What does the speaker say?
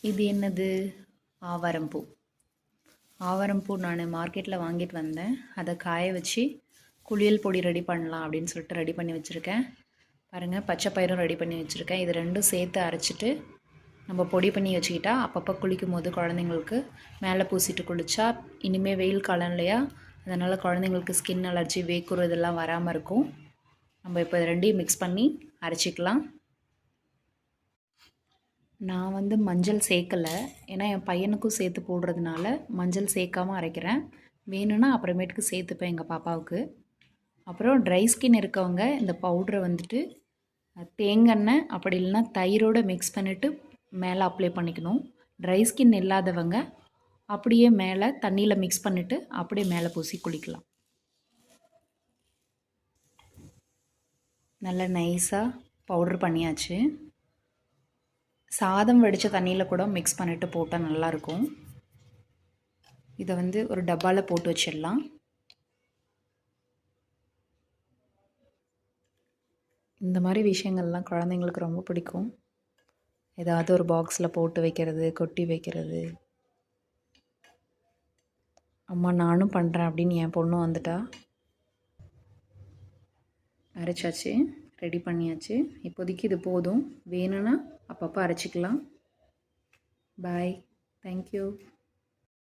இது என்னது? ஆவாரம்பூ. ஆவாரம்பூ நான் மார்க்கெட்டில் வாங்கிட்டு வந்தேன். அதை காய வச்சு குளியல் பொடி ரெடி பண்ணலாம் அப்படின்னு சொல்லிட்டு ரெடி பண்ணி வச்சுருக்கேன். பாருங்கள், பச்சை பயிரும் ரெடி பண்ணி வச்சுருக்கேன். இது ரெண்டும் சேர்த்து அரைச்சிட்டு நம்ம பொடி பண்ணி வச்சுக்கிட்டா அப்பப்போ குளிக்கும் போது குழந்தைங்களுக்கு மேலே பூசிட்டு குளித்தா, இனிமேல் வெயில் காலம் இல்லையா, அதனால் குழந்தைங்களுக்கு ஸ்கின் அலர்ஜி, வேக்குறு இதெல்லாம் வராமல் இருக்கும். நம்ம இப்போ ரெண்டையும் மிக்ஸ் பண்ணி அரைச்சிக்கலாம். நான் வந்து மஞ்சள் சேர்க்கலை, ஏன்னா என் பையனுக்கும் சேர்த்து போடுறதுனால மஞ்சள் சேர்க்காமல் அரைக்கிறேன். வேணும்னா அப்புறமேட்டுக்கு சேர்த்துப்பேன் எங்கள் பாப்பாவுக்கு. அப்புறம் ட்ரை ஸ்கின் இருக்கவங்க இந்த பவுட்ரை வந்துட்டு தேங்காய் அப்படி இல்லைன்னா தயிரோடு மிக்ஸ் பண்ணிவிட்டு மேலே அப்ளை பண்ணிக்கணும். ட்ரை ஸ்கின் இல்லாதவங்க அப்படியே மேலே தண்ணியில் மிக்ஸ் பண்ணிவிட்டு அப்படியே மேலே பூசி குளிக்கலாம். நல்லா நைஸாக பவுட்ரு பண்ணியாச்சு. சாதம் வடித்த தண்ணியில் கூட மிக்ஸ் பண்ணிவிட்டு போட்டால் நல்லாயிருக்கும். இதை வந்து ஒரு டப்பாவில் போட்டு வச்சிடலாம். இந்த மாதிரி விஷயங்கள்லாம் குழந்தைங்களுக்கு ரொம்ப பிடிக்கும். ஏதாவது ஒரு பாக்ஸில் போட்டு வைக்கிறது, கொட்டி வைக்கிறது. அம்மா நானும் பண்ணுறேன் அப்படின்னு என் பொண்ணு வந்துட்டா. அரைச்சாச்சு, ரெடி பண்ணியாச்சு. இப்போதைக்கு இது போதும். வேணும்னா அப்பப்போ அரைச்சிக்கலாம். பாய், தேங்க்யூ.